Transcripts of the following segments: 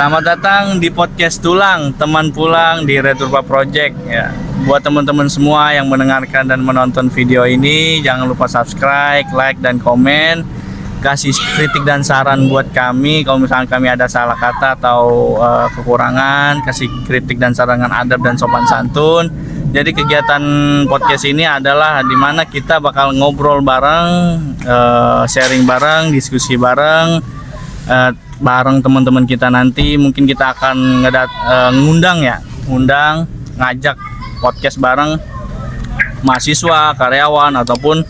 Selamat datang di podcast Tulang, teman pulang di Returpa Project ya. Buat teman-teman semua yang mendengarkan dan menonton video ini, jangan lupa subscribe, like, dan komen. Kasih kritik dan saran buat kami. Kalau misalnya kami ada salah kata atau kekurangan, kasih kritik dan saran dengan adab dan sopan santun. Jadi kegiatan podcast ini adalah dimana kita bakal ngobrol bareng, sharing bareng, diskusi bareng, bareng teman-teman kita. Nanti mungkin kita akan ngajak podcast bareng mahasiswa, karyawan ataupun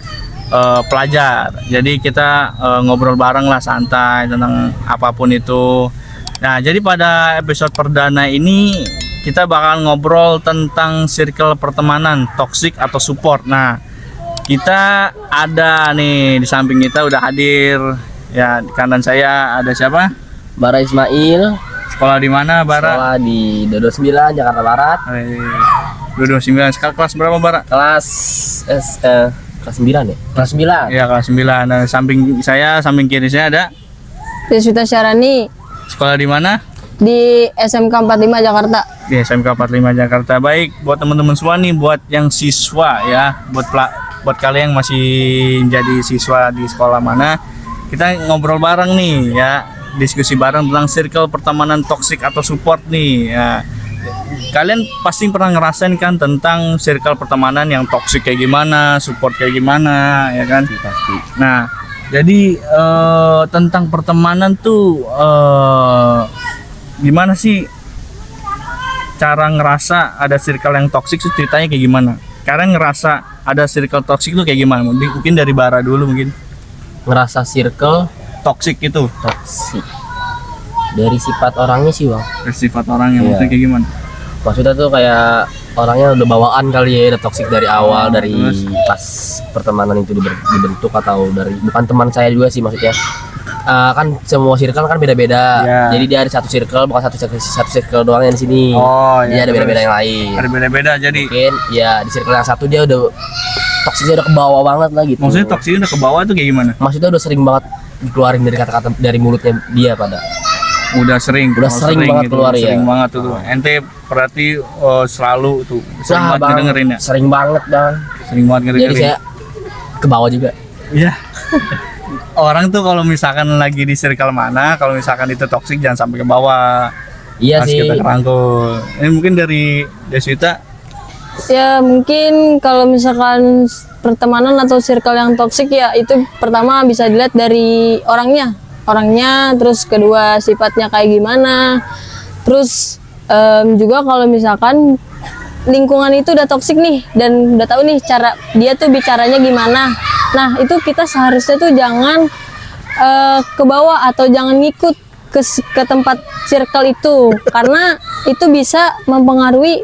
pelajar. Jadi kita ngobrol bareng lah, santai tentang apapun itu. Nah, jadi pada episode perdana ini kita bakal ngobrol tentang circle pertemanan, toxic atau support. Nah, kita ada nih di samping kita udah hadir. Ya, di kanan saya ada siapa? Bara Ismail. Sekolah di mana, Bara? Sekolah di 229 Jakarta Barat. 229. Sekarang kelas berapa, Bara? Kelas kelas 9 ya? Kelas 9. Iya, kelas 9. Nah, samping kiri saya ada Deswita Syarani sekolah di mana? di SMK 45 Jakarta. Di SMK 45 Jakarta. Baik, buat teman-teman semua nih, buat yang siswa ya, buat kalian yang masih jadi siswa di sekolah mana, kita ngobrol bareng nih ya, diskusi bareng tentang circle pertemanan toksik atau support nih ya. Kalian pasti pernah ngerasain kan tentang circle pertemanan yang toksik kayak gimana, support kayak gimana ya kan? Pasti. Nah, jadi tentang pertemanan tuh gimana sih cara ngerasa ada circle yang toksik tuh, ceritanya kayak gimana? Kalian ngerasa ada circle toksik tuh kayak gimana? Mungkin dari Bara dulu mungkin. Ngerasa circle Toksik itu toksik dari sifat orangnya sih, Bang. dari sifat orangnya. Iya. Maksudnya kayak gimana? Maksudnya tuh kayak orangnya udah bawaan kali ya, udah toksik dari awal, dari terus? pas pertemanan itu dibentuk, atau dari bukan teman saya juga sih maksudnya. Kan semua circle kan beda-beda. Iya. Jadi dia ada satu circle, bukan satu circle doang yang di sini. Oh, Dia iya, ada beda-beda terus? yang lain. Ada beda-beda jadi. Mungkin ya di circle yang satu dia udah toksiknya udah ke bawah banget lah gitu. Maksudnya toksiknya udah ke bawah tuh kayak gimana? Maksudnya udah sering banget dikeluarin dari kata-kata dari mulutnya dia pada. Udah sering Sering banget gitu, keluar ya. sering banget tuh. Ente berarti selalu tuh sering Wah, banget Bang, ngedengerin ya. sering banget, Bang. Sering banget Jadi ngedengerin. saya ke bawah juga. Iya. Orang tuh kalau misalkan lagi di circle mana, kalau misalkan itu toksik jangan sampai ke bawah. Iya Pas sih. kita kerangkul. Ini mungkin dari Deswita. Ya mungkin kalau misalkan pertemanan atau circle yang toksik ya itu pertama bisa dilihat dari orangnya, terus kedua sifatnya kayak gimana, terus juga kalau misalkan lingkungan itu udah toksik nih dan udah tahu nih cara dia tuh bicaranya gimana. Nah itu kita seharusnya tuh jangan ke bawah atau jangan ngikut ke tempat circle itu, karena itu bisa mempengaruhi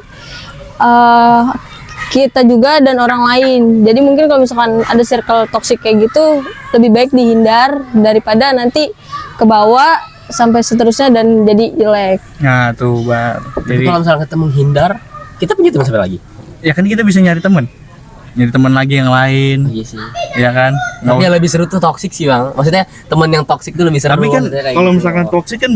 kita juga dan orang lain. Jadi mungkin kalau misalkan ada circle toksik kayak gitu, lebih baik dihindar daripada nanti ke bawah sampai seterusnya dan jadi jelek. Nah tuh, Bar. Jadi Jadi kalau misalnya kita menghindar, kita punya teman siapa lagi? ya kan kita bisa nyari teman lagi yang lain, Iya sih. ya kan? Tapi yang lebih seru tuh toksik sih, Bang. Maksudnya teman yang toksik tuh lebih seru. Tapi kan maksudnya kayak kalau gitu. misalkan toksik kan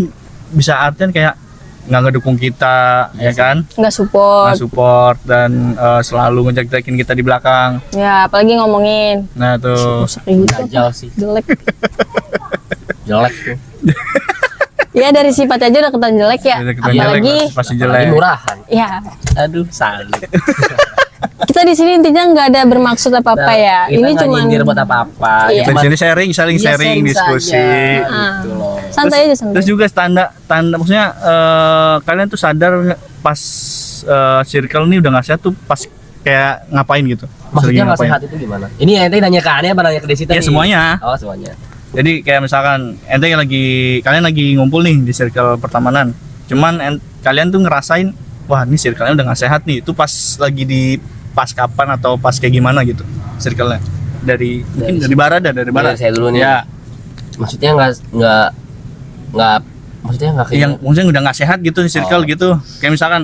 bisa artian kayak nggak ngedukung kita, ya kan? Nggak support. Nggak support dan selalu ngejek-jekin kita di belakang. Ya apalagi ngomongin. Nah tuh. Rusak kayak gitu. Dajal sih. Jelek. Jelek tuh. Ya dari sifat aja udah kelihatan jelek ya. Kita Apalagi jelek, pasti Apalagi jelek. murahan. ya Aduh, salut. kita di sini intinya nggak ada bermaksud apa-apa ya. Kita Ini nggak cuma nyindir buat apa-apa. Iya. Kita di sini sharing Iya, sharing diskusi. saja, Ah. gitu loh. santai aja santai. Terus juga tanda maksudnya kalian tuh sadar pas circle nih udah nggak sehat tuh pas kayak ngapain gitu? Maksudnya Sering nggak ngapain? sehat itu gimana? Ini ente nanya ke aneh apa nanya ke Desita Ya nih? semuanya. Oh, semuanya. Jadi kayak misalkan kalian lagi ngumpul nih di circle pertemanan. Cuman kalian tuh ngerasain, wah ini circle-nya udah nggak sehat nih. Itu pas lagi di pas kapan atau pas kayak gimana gitu circle-nya? Mungkin dari Bara dari Bara. Dari saya dulu nih. Ya, Maksudnya nggak maksudnya nggak kayak yang maksudnya udah nggak sehat gitu di circle Oh. gitu. Kayak misalkan,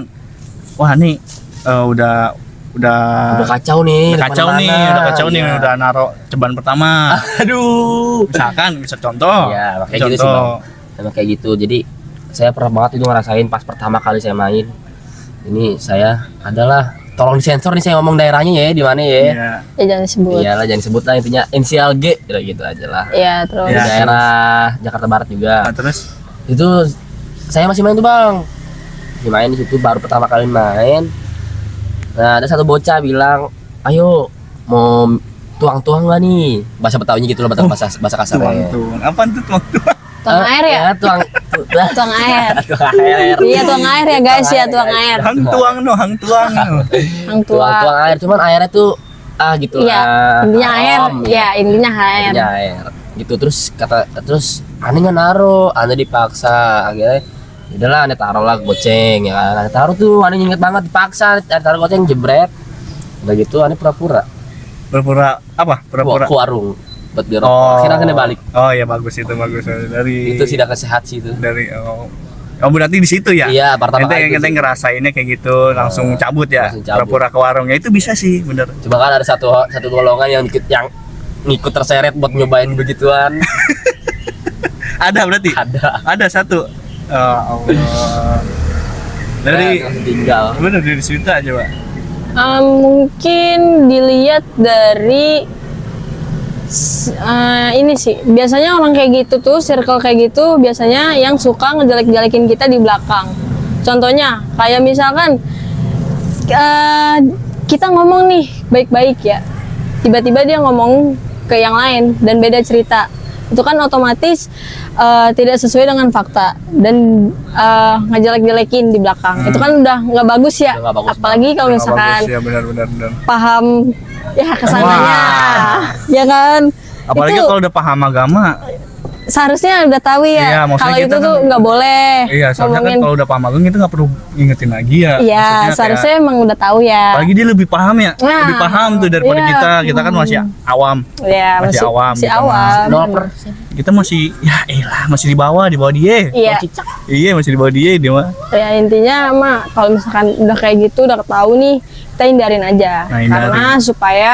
wah nih udah udah kacau nih, udah kacau nih, Iya. udah naro ceban pertama. Aduh. Misalkan bisa contoh. Iya, kayak gitu sih, Bang. Emang kayak gitu. Jadi saya pernah banget itu ngerasain pas pertama kali saya main. Ini saya adalah, tolong disensor nih saya ngomong daerahnya ya, di mana ya. Iya. Ya jangan disebut. Iyalah jangan sebut lah, intinya inisial G gitu aja lah. Iya, terus. Ya. Di daerah Jakarta Barat juga. Nah, terus Itu saya masih main tuh bang, masih main di situ baru pertama kali main. Nah ada satu bocah bilang, ayo mau tuang-tuang gak nih, bahasa Betawinya gitu loh, bahasa kasarnya. tuang. Apaan tuh tuang? Tuang air ya? Tuang Tuang air. tuang air. Iya, tuang air ya guys ya, tuang air. Hang tuang no, hang tuang. Hang Tuang tua. air, cuman airnya tuh gitu Iya, lah. intinya air. Om, Ya, intinya air. Intinya air. Gitu terus aneh nggak naro, aneh dipaksa, akhirnya udahlah aneh taruh lah goceng ya kan, aneh taruh tuh, aneh inget banget dipaksa, aneh taruh goceng jebret, udah gitu aneh pura-pura Pura-pura apa? Pura-pura. ke warung buat beli rokok, akhirnya kena balik. Oh ya bagus itu bagus dari Itu tidak sehat sih itu. dari oh berarti di situ ya? Iya, pertama Ente kali itu ente sih. ngerasainnya kayak gitu langsung cabut ya? langsung cabut. Pura-pura ke warungnya itu bisa sih bener. Coba kan ada satu golongan yang ngikut terseret buat nyobain begituan. Ada berarti? Ada satu. Oh, Allah. Dari Langsung tinggal. bener dari situ aja pak. Mungkin dilihat dari ini sih, biasanya orang kayak gitu tuh, circle kayak gitu biasanya yang suka ngejelek-jelekin kita di belakang. Contohnya kayak misalkan kita ngomong nih baik-baik ya, tiba-tiba dia ngomong ke yang lain dan beda cerita, itu kan otomatis tidak sesuai dengan fakta dan ngejelek-jelekin di belakang. Itu kan udah nggak bagus ya. Udah nggak bagus Apalagi kalau misalkan Bagus ya benar. paham ya kesananya, ya kan. Apalagi Itu kalau udah paham agama. seharusnya udah tahu Iya, ya. maksudnya Kalau kita itu kan- tuh nggak boleh. Iya, soalnya kan ngomongin. kalau udah paham agama itu nggak perlu ingetin lagi ya. Iya, Maksudnya seharusnya emang udah tahu ya. apalagi dia lebih paham ya, Nah, lebih paham tuh daripada iya. kita. Kita kan masih awam. Ya, masih awam, masih kita awam. 0%. Kita masih ya elah masih di bawah dia. Iya. Iya masih di bawah dia mah. Ya intinya mah kalau misalkan udah kayak gitu, udah tahu nih, kita hindarin aja. Nah, hindarin. Karena supaya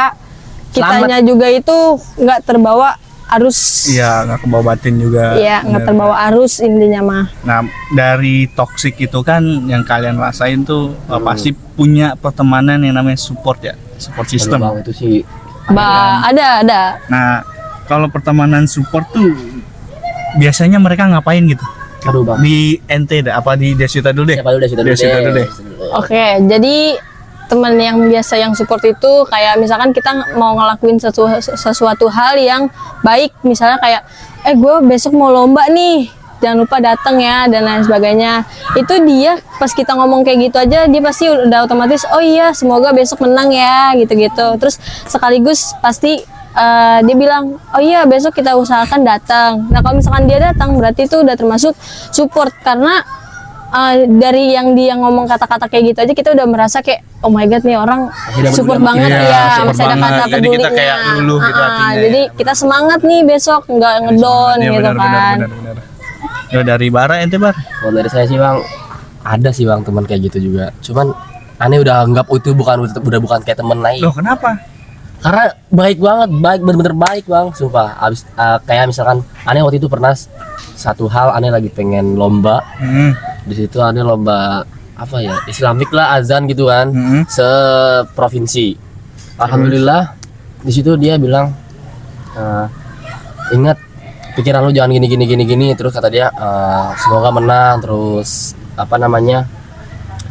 kitanya juga itu nggak terbawa arus. Iya nggak kebawa batin juga. Iya, nggak Bener. terbawa arus intinya mah. Nah dari toxic itu kan yang kalian rasain tuh pasti punya pertemanan yang namanya support ya, support system. Bang, itu sih Ada. Nah kalau pertemanan support tuh biasanya mereka ngapain gitu? aduh bang. Di NT dah, apa di Desita dulu deh? Siapa dulu deh, siapa Desita dulu deh. Oke, jadi teman yang biasa yang support itu kayak misalkan kita mau ngelakuin sesuatu hal yang baik, misalnya kayak gue besok mau lomba nih, jangan lupa datang ya dan lain sebagainya. Itu dia pas kita ngomong kayak gitu aja, dia pasti udah otomatis oh iya semoga besok menang ya gitu-gitu. Terus sekaligus pasti dia bilang oh iya besok kita usahakan datang. Nah kalau misalkan dia datang berarti itu udah termasuk support, karena dari yang dia ngomong kata-kata kayak gitu aja kita udah merasa kayak oh my god nih orang Udah support peduli banget sama kita. ya, Iya, support masih ada banget. kata Jadi kita pedulinya. kayak luluh gitu hatinya Jadi ya. kita semangat nih besok, nggak ngedon Iya, gitu kan. benar. Ya, dari Bara ente Bar. Kalau dari saya sih bang, ada sih bang teman kayak gitu juga. Cuman aneh udah anggap itu udah bukan kayak temen lagi. Loh kenapa? Karena baik banget, bener-bener baik bang, sumpah. Abis kayak misalkan aneh waktu itu pernah satu hal, aneh lagi pengen lomba. Di situ aneh lomba apa ya, Islamik lah, azan gitu kan, seprovinsi. Alhamdulillah di situ dia bilang ingat pikiran lu jangan gini. Terus kata dia semoga menang, terus apa namanya,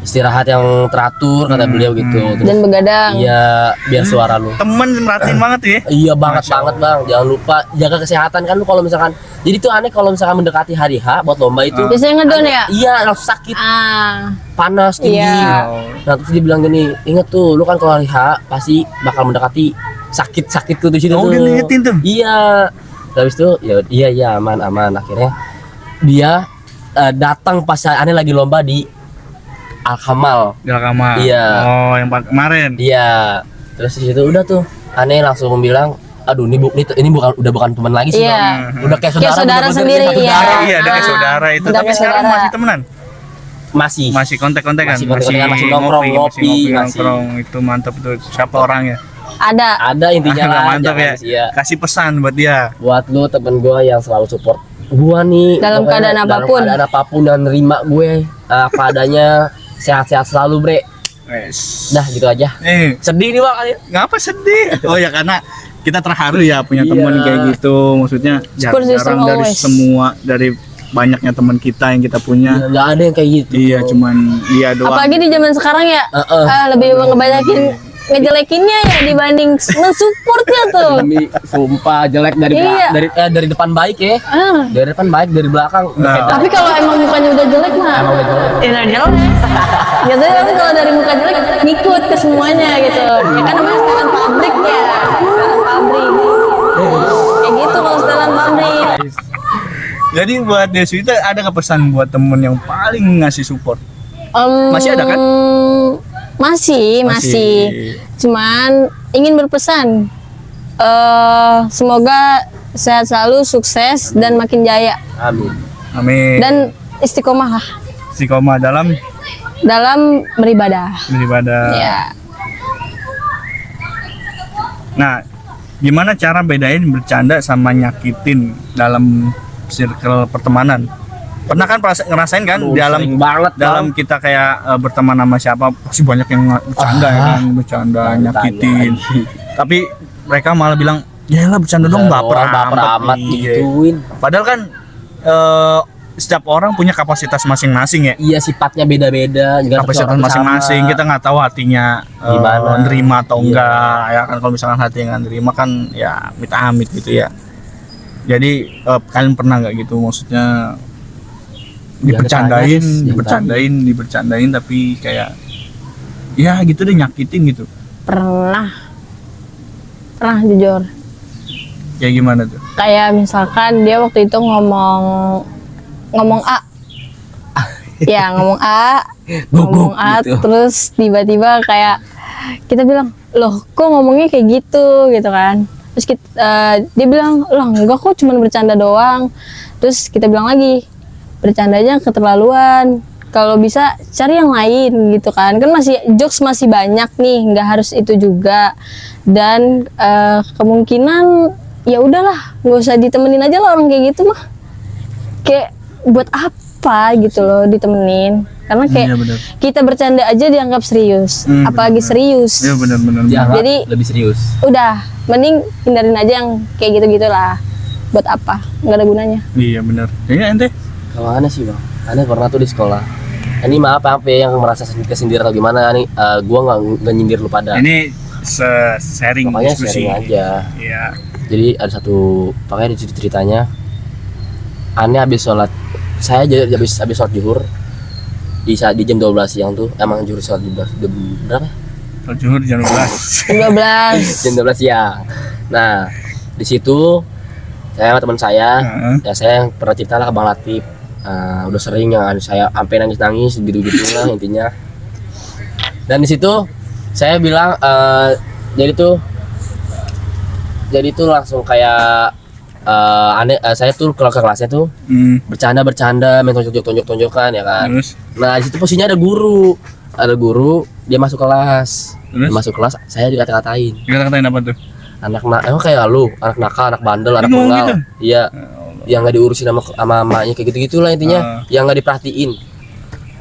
istirahat yang teratur kata beliau gitu. Terus, Dan begadang. iya biar suara lu. Temen merhatiin banget tuh ya. Iya banget bang, jangan lupa jaga kesehatan kan lu kalau misalkan. Jadi tuh aneh kalau misalkan mendekati hari H buat lomba itu. Biasanya ngedon ya? Iya langsung sakit, panas tinggi. Iya. Nah terus dia bilang gini, inget tuh lu kan kalau hari H pasti bakal mendekati sakit tuh di situ Oh, tuh. dia ngingetin tuh? Iya. Habis itu ya iya aman. Akhirnya dia datang pas aneh lagi lomba di Al-Kamal. Jalakama. Iya. Oh, yang kemarin. Iya. Terus di situ udah tuh aneh langsung bilang, aduh ini udah bukan teman lagi sih Iya. Bang. Udah kayak saudara, Kayak saudara bener-bener sendiri, satu iya. darah. Iya, ada kayak saudara itu. Udah Tapi kayak sekarang saudara. masih temenan? Masih Masih kontak-kontakan? Masih kontak-kontakan, masih nongkrong, ngopi, masih. nongkrong. Itu mantap tuh. Siapa orangnya? Ada intinya lah. Mantap ya. Iya. Kasih pesan buat dia. Buat lu temen gue yang selalu support gue nih Dalam pokoknya keadaan apapun. dalam keadaan apapun dan nerima gue apa adanya, sehat-sehat selalu bre. Wes. Dah gitu aja. Sedih nih bang. Ngapa sedih? Oh ya karena kita terharu ya punya Iya. teman kayak gitu. Maksudnya Support system jarang dari banyaknya teman kita yang kita punya. Nggak ada yang kayak gitu. Iya, cuman dia doang. Apalagi di zaman sekarang ya, lebih ngebanyakin ngejelekinnya ya dibanding nge-supportnya tuh. Demi sumpah jelek dari Iya. dari depan baik ya. Dari depan baik, dari belakang beda. Tapi kalau emang mukanya udah jelek mah, Emang udah jelek. ya udah jelek. Biasanya tapi kalau dari muka jelek ngikut ke semuanya gitu. Ya kan namanya setelan pabrik ya, setelan pabrik. Kayak gitu kalau setelan pabrik. Jadi buat Deswita ada nggak pesan buat temen yang paling ngasih support? Masih ada kan? Masih. Cuman ingin berpesan, semoga sehat selalu, sukses dan makin jaya Amin. Amin. dan istiqomah lah Istiqomah dalam beribadah. Ya. Nah, gimana cara bedain bercanda sama nyakitin dalam circle pertemanan? Pernah kan ngerasain kan Sering banget dalam kita kayak berteman sama siapa pasti banyak yang bercanda ya kan, bercanda nyakitin. Tapi mereka malah bilang, "Ya lah bercanda dong, baper amat." Gituin. Padahal kan setiap orang punya kapasitas masing-masing ya. Iya sifatnya beda-beda. Juga Kapasitas masing-masing, kita nggak tahu hatinya Gimana? nerima atau Iya. enggak ya kan. Kalau misalkan hati yang nggak nerima kan ya amit-amit gitu ya. Jadi kalian pernah nggak gitu, maksudnya dibercandain tapi kayak ya gitu deh, nyakitin gitu. Pernah jujur. Kayak gimana tuh? Kayak misalkan dia waktu itu ngomong A. Ya, ngomong A gitu. terus tiba-tiba kayak kita bilang, "Loh, kok ngomongnya kayak gitu?" gitu kan. Terus dia bilang, "Loh, enggak kok, cuma bercanda doang." Terus kita bilang lagi, "Bercandanya keterlaluan. Kalau bisa cari yang lain," gitu kan. Kan jokes masih banyak nih, nggak harus itu juga. Dan kemungkinan ya udahlah, nggak usah ditemenin aja lah orang kayak gitu mah. Kayak buat apa gitu loh ditemenin? Karena kayak Iya, bener. kita bercanda aja dianggap serius, apalagi serius. Iya benar-benar. Dianggap Jadi lebih serius. udah, mending hindarin aja yang kayak gitu-gitu lah. Buat apa? Nggak ada gunanya. Iya benar. Kayaknya ente Kalau aneh sih bang, aneh pernah tuh di sekolah. Ini maaf ya yang merasa kesindir atau gimana nih, gua nggak nyindir lu pada. ini sharing Pokoknya diskusi. sharing aja. Iya. Jadi ada satu, pakai di ceritanya, aneh habis sholat, saya habis sholat zuhur di jam 12 siang tuh, emang zuhur sholat jam berapa? Sholat zuhur jam 12. 12. Jam 12 siang. Nah di situ saya sama teman saya, ya saya yang pernah cerita lah ke Bang Latif. Udah sering yang saya sampai nangis gitu lah intinya. Dan di situ saya bilang jadi tuh langsung kayak aneh, saya tuh ke kelasnya tuh bercanda main tonjok-tonjokan ya kan. Terus Nah di situ posisinya ada guru dia masuk kelas. Terus? Dia masuk kelas, saya dikata-katain kata-katain apa tuh? emang kayak lu, anak nakal, anak bandel, anak ngomong tunggal. gitu? Iya, yang nggak diurusin sama mamanya kayak gitu gitulah intinya, yang nggak diperhatiin.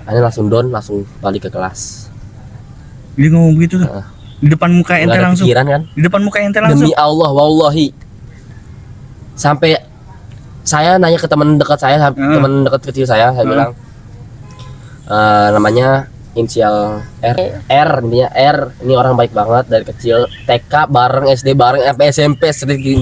Aneh langsung down, langsung balik ke kelas. Dia ngomong begitu tuh. Di depan muka Nggak ente ada langsung. pikiran kan? Di depan muka ente langsung. Demi Allah, wallahi. Sampai saya nanya ke teman dekat saya, teman dekat kecil saya bilang namanya inisial R intinya R, ini orang baik banget dari kecil, TK bareng, SD bareng, sampai SMP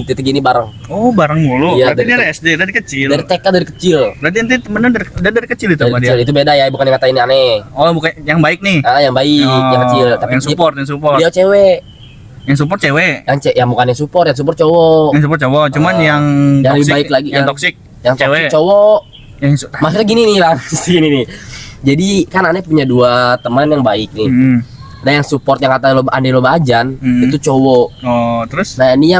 titik gini bareng. Oh, bareng mulu. Iya, Berarti dari dari SD, dari kecil. Dari TK dari kecil. Berarti ente temenan dari kecil itu Dari sama kecil dia. itu beda ya, bukan yang ngatain aneh. Oh, bukan yang baik nih. Yang baik, yang kecil, tapi yang support. dia cewek. Yang support cewek. Yang bukan yang support cowok. Yang support cowok, cuman yang lebih toxic, baik lagi, yang toxic yang cewek. toxic cowok. Yang Maksudnya gini nih lah, gini nih. Jadi kan aneh punya 2 teman yang baik nih. Nah yang support yang kata lo Andi lo Bajan itu cowok. Oh, terus? Nah ini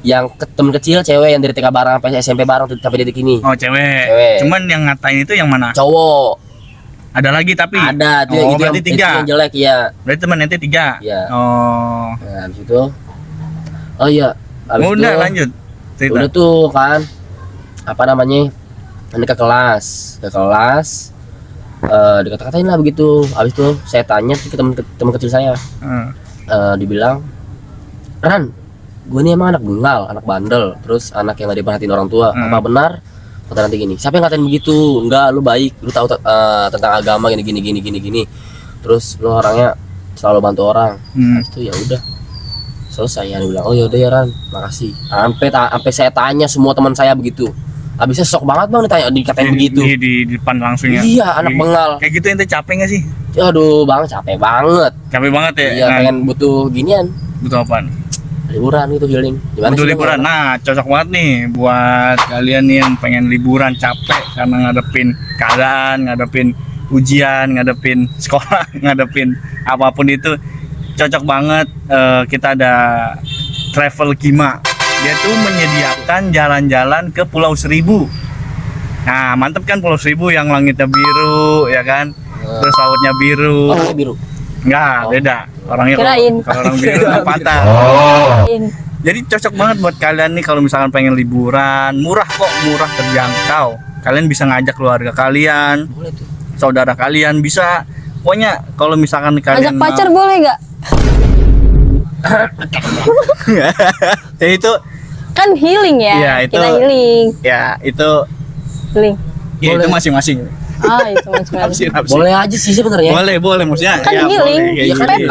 yang temen kecil cewek yang dari TK bareng sampai SMP bareng sampai detik ini. Oh, cewek. Cuman yang ngatain itu yang mana? Cowok. Ada lagi tapi. Ada tuh Oh, itu berarti itu 3. yang jelek ya. Berarti teman ente 3. Iya. Oh. Nah, habis itu oh iya, habis Udah itu lanjut. Cerita. udah tuh kan apa namanya? Ini ke kelas. Dikata-katain lah begitu. Habis itu saya tanya ke teman kecil saya. Hmm. Dibilang, "Ran, gue ini emang anak bengal, anak bandel, terus anak yang gak diperhatiin orang tua. Apa benar?" Kata nanti gini, "Siapa yang ngatain begitu? Enggak, lu baik, lu tahu tentang agama gini. Terus lu orangnya selalu bantu orang." Habis itu ya udah selesai. Ya dia bilang, "Oh ya udah ya Ran, makasih." Sampai saya tanya semua teman saya begitu. Habisnya shock banget bang dikatain begitu. Di depan langsung ya. Iya, anak bengal. Kayak gitu ente capek gak sih? Aduh bang, capek banget. Capek banget ya. Iya, pengen butuh ginian, butuh apaan? liburan gitu, healing. Gimana Butuh sih, Bang? liburan. Nah, cocok banget nih buat kalian nih yang pengen liburan capek karena ngadepin keadaan, ngadepin ujian, ngadepin sekolah, ngadepin apapun itu. Cocok banget. Kita ada Travel Kima. Dia tuh menyediakan jalan-jalan ke Pulau Seribu. Nah, mantep kan Pulau Seribu yang langitnya biru, ya kan? Terus lautnya biru. Oh, biru. Enggak, beda. Orangnya Kirain. kalau orang biru patah. Jadi cocok banget buat kalian nih kalau misalkan pengen liburan, murah kok, murah terjangkau. Kalian bisa ngajak keluarga kalian, Boleh tuh. saudara kalian bisa. Pokoknya kalau misalkan Ajak kalian pacar boleh gak? ya itu Kan healing ya, Iya, itu- kita healing. ya itu Healing. ya itu masing-masing. Itu macam-macam. Nafsi. Boleh aja sih sebenarnya. Boleh maksudnya. Kan ya, healing. boleh, kayak Iya kan gitu.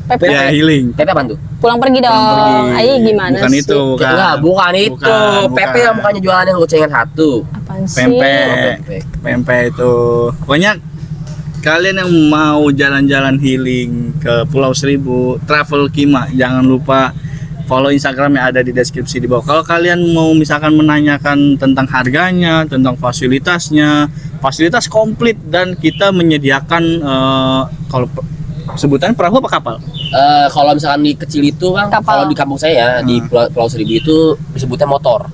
Pepe. Ya healing. Pepe apaan tuh? Pulang pergi dong. Pergi. Ayo gimana Bukan sih? itu, bukan. Enggak, bukan itu. Bukan. Pepe yang mukanya jualannya gocengan satu. Apaan sih? Pempek. Pempek itu. Pokoknya kalian yang mau jalan-jalan healing ke Pulau Seribu, Travel Kima, jangan lupa follow Instagram yang ada di deskripsi di bawah. Kalau kalian mau misalkan menanyakan tentang harganya, tentang fasilitasnya, fasilitas komplit dan kita menyediakan kalau sebutan perahu apa kapal? Kalau misalkan di kecil itu kan, Kapal. kalau di kampung saya ya, di Pulau Seribu itu disebutnya motor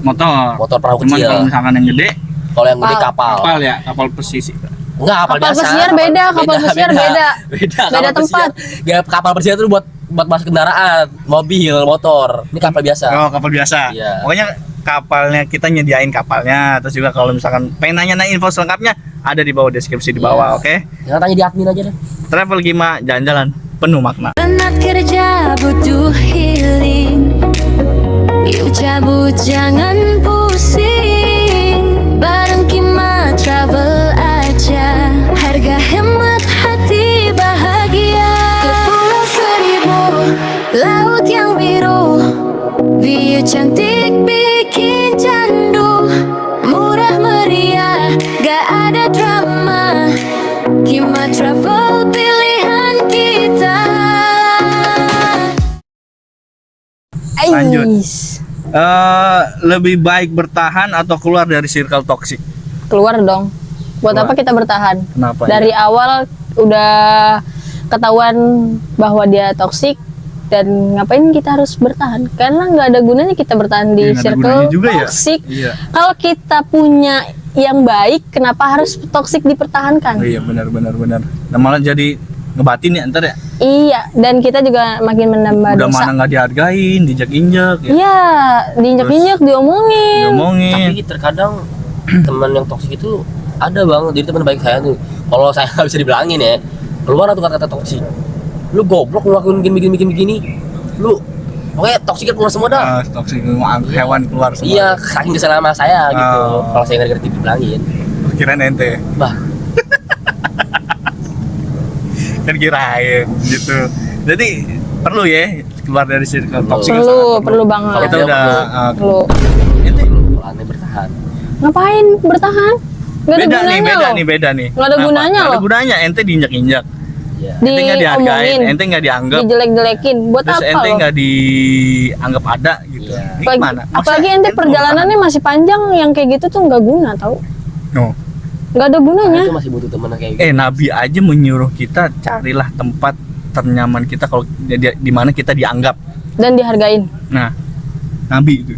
Motor. perahu Cuman kecil. kalau misalkan yang gede, Kalau yang gede kapal. kapal ya, kapal pesisir. Enggak, Kapal pesiar beda, kapal pesiar beda. Beda Beda kapal tempat. pesiar. Ya, kapal pesiar itu buat masuk kendaraan, mobil, motor. Ini kapal biasa. Oh, kapal biasa. Iya. Pokoknya kapalnya kita nyediain kapalnya. Terus juga kalau misalkan pengen nanya info selengkapnya ada di bawah deskripsi di bawah, oke? Jangan tanya di admin aja deh. Travel Gima, jalan-jalan penuh makna. Penat kerja butuh healing. Yuk cabut jangan pusing. Bareng Kima Travel aja. Harga hemat hati bahagia. Ke Pulau Seribu, laut yang biru. View cantik bikin candu. Murah meriah, gak ada drama. Kima Travel pilihan kita. Lanjut. Ais. Lebih baik bertahan atau keluar dari circle toxic? Keluar dong. Buat Keluar. apa kita bertahan? Kenapa? Dari awal udah ketahuan bahwa dia toksik dan ngapain kita harus bertahan? Karena nggak ada gunanya kita bertahan di Iya, nggak ada circle gunanya juga ya. toksik. Iya. Kalau kita punya yang baik, kenapa harus toksik dipertahankan? Oh iya, benar. Nah, malah jadi ngebatin ya ntar ya. Iya, dan kita juga makin menambah Udah dosa. mana nggak dihargain, dijek-injek ya. Iya, diinjak-injak, diomongin. Diomongin. Tapi terkadang teman yang toksik itu ada bang. Jadi teman baik saya tuh, kalau saya nggak bisa dibilangin ya, keluar tuh kata-kata toksik. Lu goblok ngelakuin begini. Lu pokoknya toksiknya keluar semua dah. Toxic hewan keluar semua. Iya, saking kesel sama saya gitu. Oh. Kalau saya nggak ngerti dibilangin, Kirain ente. bah, Kan kirain gitu. Jadi perlu ya keluar dari circle toxic. Perlu banget. Kita Iya, udah Perlu. Ente kalau aneh bertahan. Ngapain bertahan? Nggak ada beda gunanya loh. beda nih. Nggak ada Kenapa? gunanya Nggak ada loh. gunanya, ente diinjak-injak. Iya. Ente nggak dihargain, Diomongin, ente nggak dianggap. dijelek-jelekin. Buat Terus apa ente loh? nggak dianggap ada gitu. Iya. Ini Apalagi, gimana? Maksudnya apalagi ente mau perjalanannya masih panjang, yang kayak gitu tuh nggak guna tau. bertahan? No. Nggak ada gunanya. Itu masih butuh teman yang kayak gitu. Nabi aja menyuruh kita carilah tempat ternyaman kita kalau di mana kita dianggap. Dan dihargain. Nah, Nabi itu.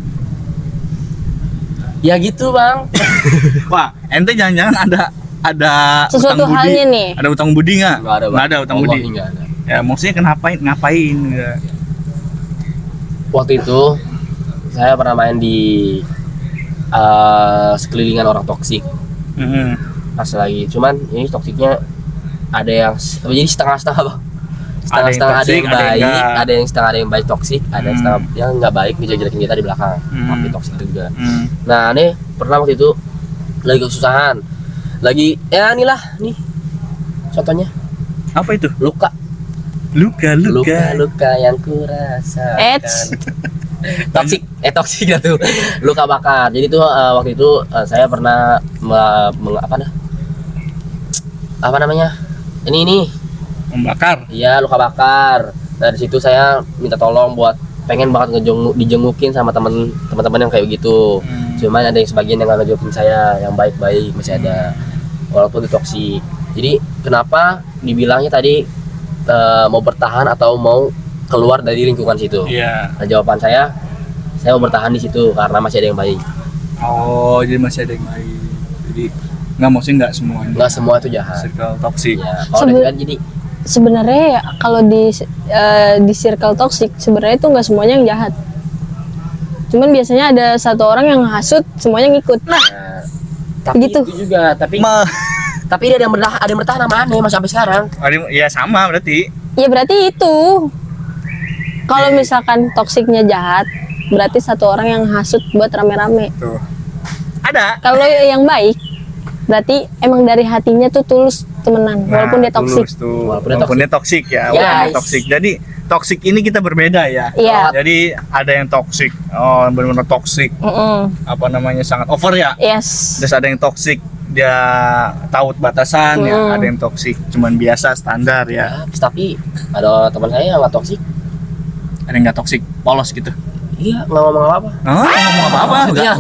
Ya gitu bang. Wah, ente jangan-jangan ada ada Sesuatu utang budi. halnya nih. Ada utang budi nggak? Nggak ada, Bang. Nggak ada utang budi. Wallahi nggak ada. Ya maksudnya ngapain? Ya. Waktu itu saya pernah main di sekelilingan orang toksik Mm-mm. pas lagi, cuman ini toksiknya ada yang jadi setengah-setengah bang, setengah-setengah, ada yang baik, ada yang setengah, ada yang baik toksik, ada yang setengah yang nggak baik ngejelekin kita di belakang, tapi toksik juga. Nah ini pernah waktu itu lagi kesusahan, lagi ya inilah nih contohnya Apa itu? luka yang kurasa toksik ya tuh, luka bakar. Jadi tuh waktu itu saya pernah apa namanya ini Membakar. iya, luka bakar. Dari situ saya minta tolong buat pengen banget dijengukin sama teman-teman yang kayak gitu. Cuman ada yang sebagian yang nggak ngejengukin saya, yang baik-baik masih ada walaupun itu toksik. Jadi kenapa dibilangnya tadi mau bertahan atau mau keluar dari lingkungan situ? Iya. Nah, jawaban saya mau bertahan di situ karena masih ada yang baik. Oh, jadi masih ada yang baik. Jadi maksudnya nggak semuanya. Nggak semua itu jahat. Circle toksik. Ya, kalau kan jadi Sebenarnya ya, kalau di circle toxic sebenarnya itu nggak semuanya yang jahat. Cuman biasanya ada satu orang yang hasut, semuanya ngikut. tapi Begitu. itu juga tapi ada yang bertahan sama aneh masih sampai sekarang. Ya sama berarti. Ya berarti itu. Kalau misalkan toksiknya jahat, berarti satu orang yang hasut buat rame-rame. Tuh. Ada. Kalau yang baik, berarti emang dari hatinya tuh tulus temenan, walaupun dia toksik. Tulus tuh. Walaupun dia Walaupun dia toksik ya. Yes. Walaupun dia toksik. Jadi toksik ini kita berbeda ya. Iya. Jadi ada yang toksik. Oh, benar-benar toksik. Apa namanya sangat over ya. Yes. Terus ada yang toksik dia tahu batasan ya. Ada yang toksik cuman biasa standar ya. Tapi ada teman saya yang nggak toksik. Ada yang nggak toksik polos gitu. Iya, nggak ngomong apa-apa. Oh, ngomong apa-apa? Maksudnya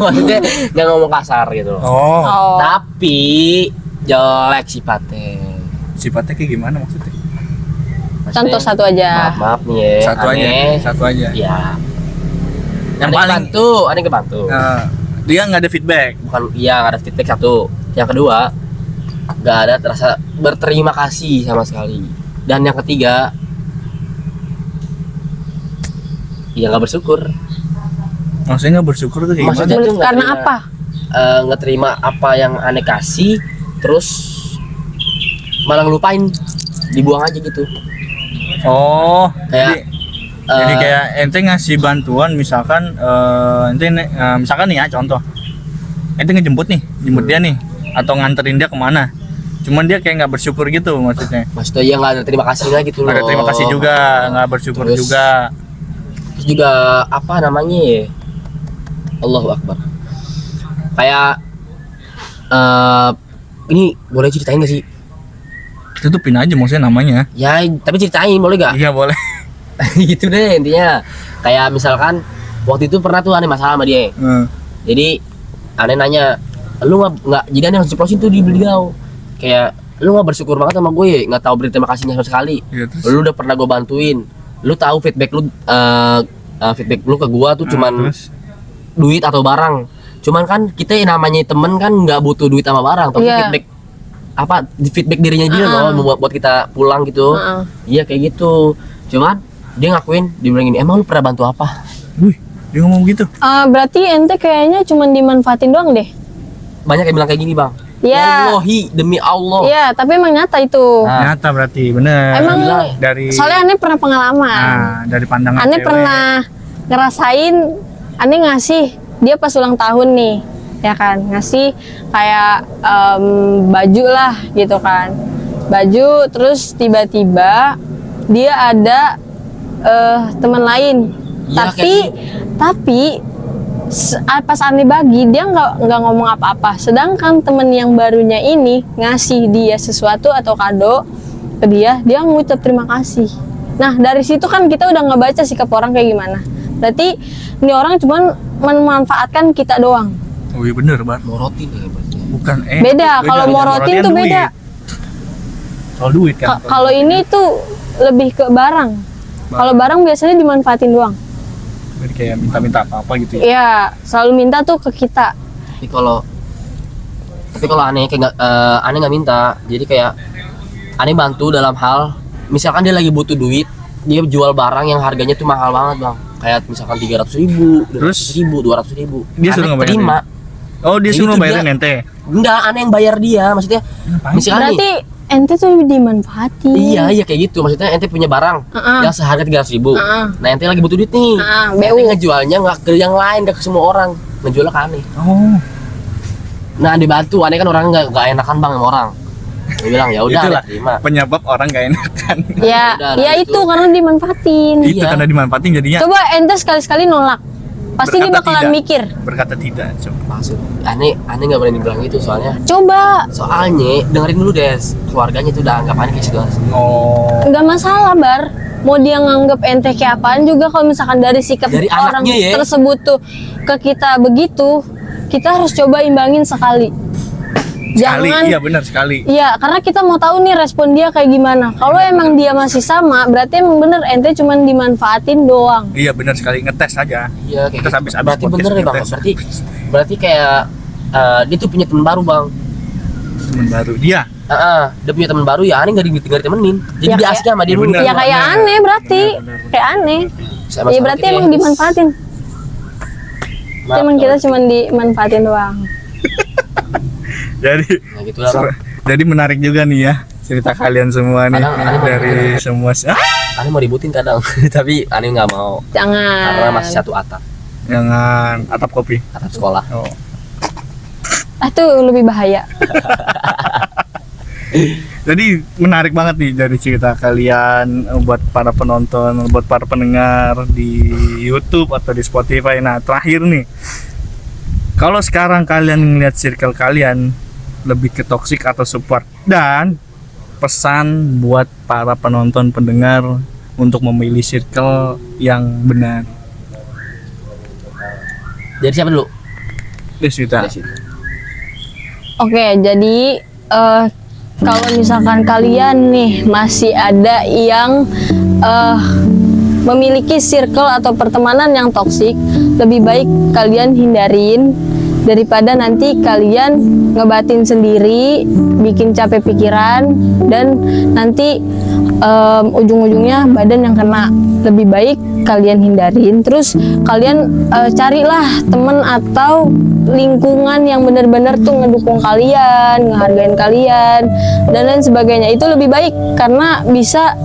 nggak ngomong kasar gitu loh. Oh. Oh. Tapi jelek sifatnya. Sifatnya kayak gimana maksudnya? Contoh satu aja. Maaf nih ya. Satu aja. Satu aja. Ya. Yang Aneh paling kebantu. Dia nggak ada feedback. Bukan, iya nggak ada feedback satu. Yang kedua, nggak ada rasa berterima kasih sama sekali. Dan yang ketiga, ya nggak bersyukur. Maksudnya nggak bersyukur tuh kayak Maksudnya gimana? tuh nggak Karena terima- apa? Nggak terima apa yang aneh kasih, terus malah ngelupain, dibuang aja gitu. Oh, Kayak jadi kayak ente ngasih bantuan misalkan misalkan nih ya contoh. Ente ngejemput dia nih atau nganterin dia kemana. Cuman dia kayak nggak bersyukur gitu maksudnya. maksudnya ya nggak ada terima kasihnya gitu loh. Nggak ada terima kasih juga, nggak bersyukur Terus- juga. Terus juga apa namanya ya? Allahu Akbar. Kayak ini boleh ceritain gak sih? Tutupin aja maksudnya namanya. Ya tapi ceritain boleh gak? Iya boleh. Gitu deh intinya. Kayak misalkan waktu itu pernah tuh aneh masalah sama dia. Jadi aneh nanya, lu nggak jadi aneh harus ceplosin tuh di beliau. Kayak lu nggak bersyukur banget sama gue, nggak tahu berterima kasihnya sama sekali. Iya, terus? Lu udah pernah gue bantuin. Lu tahu feedback lu ke gua tuh cuman Terus? duit atau barang. Cuman kan kita yang namanya temen kan nggak butuh duit sama barang, tapi Iya. feedback dirinya dia loh buat kita pulang gitu. Iya kayak gitu. Cuman dia ngakuin, dia bilang gini, emang lu pernah bantu apa? Wih, dia ngomong gitu. Berarti ente kayaknya cuma dimanfaatin doang deh. Banyak yang bilang kayak gini bang. Ya. Wallahi demi Allah. Iya, tapi emang nyata itu. Nah. Nyata berarti bener. Emang dari soalnya Ane pernah pengalaman. dari pandangan Ane cewek. pernah ngerasain, Ane ngasih dia pas ulang tahun nih, ya kan, ngasih kayak baju lah gitu kan, baju, terus tiba-tiba dia ada teman lain, Ya, tapi pas Ane bagi dia nggak ngomong apa-apa, sedangkan temen yang barunya ini ngasih dia sesuatu atau kado ke dia ngucap terima kasih. Nah dari situ kan kita udah ngebaca sikap orang kayak gimana. Berarti ini orang cuman memanfaatkan kita doang. Oh iya bener banget. Morotin ya berarti. Bukan Beda, kalau morotin tuh duit. beda. Soal duit kan. Kalau ini tuh lebih ke barang. Kalau barang biasanya dimanfaatin doang. Jadi kayak minta-minta apa-apa gitu ya. Iya, selalu minta tuh ke kita. Tapi kalau Tapi kalau aneh kayak aneh nggak minta. Jadi kayak aneh bantu dalam hal misalkan dia lagi butuh duit, dia jual barang yang harganya tuh mahal banget bang. Kayak misalkan 300.000, 200.000. Dia suruh Aneh ngebayarin. terima. Oh, dia Jadi suruh itu bayarin dia- ente. Enggak, aneh yang bayar dia. Maksudnya misalkan nih, Berarti ente tuh dimanfaatin. iya kayak gitu. Maksudnya ente punya barang yang seharga 300.000. Nah ente lagi butuh duit nih. BU. Ente ngejualnya nggak ke yang lain, nggak ke semua orang. Ngejualnya ke aneh. Oh, Nah dibantu, aneh kan orang nggak enakan bang sama orang. Dia bilang ya udah itulah aneh terima. penyebab orang gak enakan. Ya, Udah, ya nah, itu itu. karena dimanfaatin. Itu karena dimanfaatin jadinya Coba ente sekali-sekali nolak. Pasti dia berkata bakalan tidak. mikir. Berkata tidak, coba. Maksud aneh nggak berani bilang gitu soalnya. Coba, Dengerin dulu Des, keluarganya itu udah anggap aneh kayak situ. Oh, nggak masalah Bar. Mau dia nganggep ente kayak apaan juga, kalau misalkan dari sikap Dari orang anaknya ya. tersebut tuh ke kita begitu, kita harus coba imbangin sekali. sekali, Jangan, iya benar sekali. iya, karena kita mau tahu nih respon dia kayak gimana. Kalau emang dia masih sama, berarti emang bener ente cuman dimanfaatin doang. Iya benar sekali, ngetes aja. Iya kayak Terus gitu. habis Berarti podcast bener ya bang. ngetes. Berarti kayak dia tuh punya teman baru bang. Temen baru dia. Dia punya teman baru ya aneh nggak ditemenin. Jadi Ya, dia kayak- asik sama dia Ya, dulu. bener. Ya kayak bener. aneh berarti, kayak aneh. Sama-sama Ya berarti kita emang ya. dimanfaatin. Maaf, Emang kita kalau- cuman dimanfaatin doang. Jadi Nah gitu lah bang. jadi menarik juga nih ya cerita kalian semua nih Kadang aneh dari semua. Aneh mau ributin kadang, tapi aneh nggak mau Jangan. karena masih satu atap Jangan atap kopi. sekolah. Oh. Ah tuh lebih bahaya. Jadi menarik banget nih dari cerita kalian buat para penonton, buat para pendengar di YouTube atau di Spotify. Nah, terakhir nih. Kalau sekarang kalian ngeliat circle kalian lebih ke toxic atau support, dan pesan buat para penonton pendengar untuk memilih circle yang benar. Jadi siapa dulu? Deswita. Oke, jadi kalau misalkan kalian nih masih ada yang memiliki circle atau pertemanan yang toksik, lebih baik kalian hindarin daripada nanti kalian ngebatin sendiri, bikin capek pikiran, dan nanti ujung-ujungnya badan yang kena. Lebih baik kalian hindarin, terus kalian carilah temen atau lingkungan yang benar-benar tuh ngedukung kalian, ngehargain kalian, dan lain sebagainya. Itu lebih baik karena bisa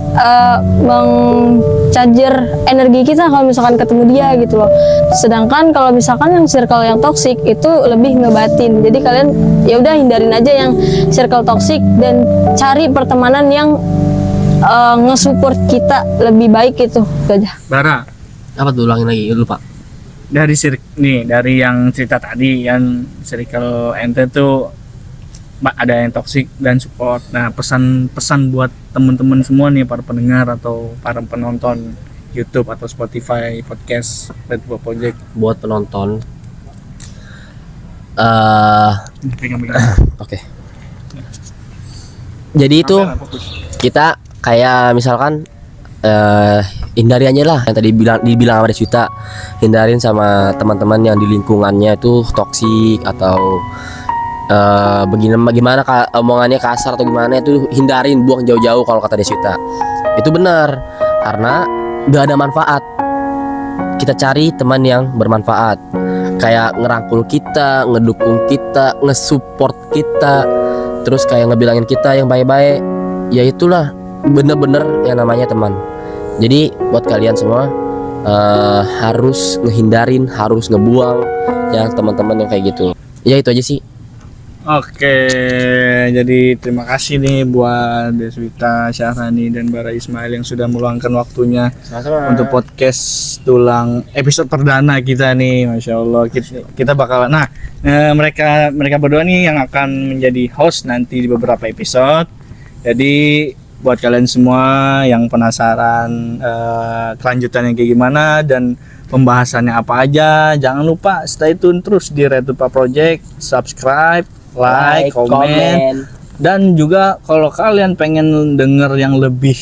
meng-charger energi kita kalau misalkan ketemu dia gitu loh. Sedangkan kalau misalkan yang circle yang toksik itu lebih ngebatin. Jadi kalian ya udah hindarin aja yang circle toksik dan cari pertemanan yang nge-support kita lebih baik itu aja. Bara, Apa tuh ulangin lagi lupa. dari dari yang cerita tadi yang circle ente tuh ada yang toxic dan support. Nah, pesan buat teman-teman semua nih, para pendengar atau para penonton YouTube atau Spotify podcast Red Bull Project. Buat penonton. Pegang-pegang. Oke. Jadi itu Kamera, fokus. kita kayak misalkan hindari aja lah yang tadi dibilang sama Deswita, hindarin sama teman-teman yang di lingkungannya itu toksik atau bagaimana omongannya kasar atau gimana, itu hindarin, buang jauh-jauh kalau kata Deswita. Itu benar karena gak ada manfaat. Kita cari teman yang bermanfaat, kayak ngerangkul kita, ngedukung kita, ngesupport kita, terus kayak ngebilangin kita yang baik-baik. Ya itulah bener-bener yang namanya teman. Jadi buat kalian semua harus ngehindarin, harus ngebuang ya teman-teman yang kayak gitu. Ya itu aja sih. Oke, jadi terima kasih nih buat Deswita, Syahrani, dan Bara Ismail yang sudah meluangkan waktunya untuk podcast tulang episode perdana kita nih. Masya Allah, kita bakal, mereka berdua nih yang akan menjadi host nanti di beberapa episode. Jadi buat kalian semua yang penasaran kelanjutannya kayak gimana dan pembahasannya apa aja, jangan lupa stay tune terus di Red Tupa Project, subscribe, like, komen. Dan juga kalau kalian pengen denger yang lebih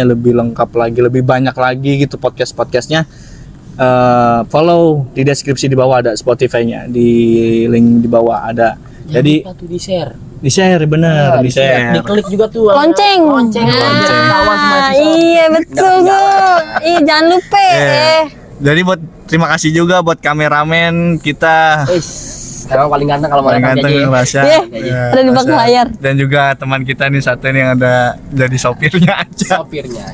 lebih lengkap lagi, lebih banyak lagi gitu podcastnya, follow di deskripsi di bawah ada Spotify-nya, di link di bawah ada. Jadi Jangan lupa tuh di-share. di-share bener, Nah, di-share. Diklik juga tuh. Lonceng. Lonceng. Ketahuan semua episode. Iya betul tuh. Ih jangan lupa. Iya. Jadi buat terima kasih juga buat kameramen kita Wis, sekarang paling ganteng kalau mau paling datang ganteng aja. Rasya. Iya, Ya, ada di belakang Rasya. layar. Dan juga teman kita nih satu nih yang ada jadi sopirnya aja. Sopirnya.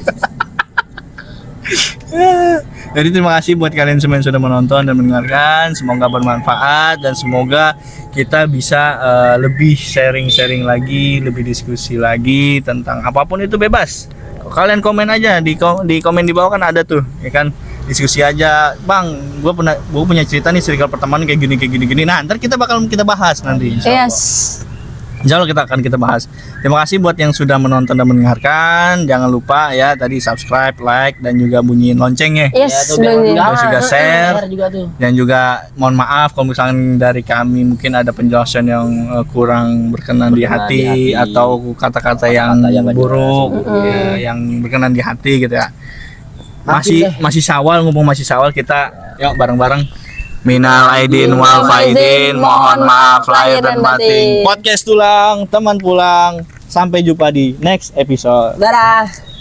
Jadi terima kasih buat kalian semua yang sudah menonton dan mendengarkan. Semoga bermanfaat dan semoga kita bisa lebih sharing-sharing lagi, lebih diskusi lagi tentang apapun itu bebas. Kalian komen aja di komen di bawah kan ada tuh, ya kan? Diskusi aja, Bang. Gue punya cerita nih circle pertemanan kayak gini. Nah, ntar kita bahas nanti. Insya Allah. Yes. Insya Allah kita bahas. Terima kasih buat yang sudah menonton dan mendengarkan. Jangan lupa ya tadi subscribe, like dan juga bunyiin loncengnya. Yes, tuh, biar bunyi. ketinggalan. Terus juga share. juga tuh. Dan juga mohon maaf kalau misalnya dari kami mungkin ada penjelasan yang kurang berkenan di Berkenan hati, di hati. atau kata-kata yang yang nggak buruk ya, yang berkenan di hati gitu ya. Maafin deh. Masih Syawal, ngomong masih Syawal, kita yuk bareng-bareng. Minal aidin wal faidin, mohon maaf lahir dan batin. Podcast Tulang, teman pulang. Sampai jumpa di next episode. Dadah.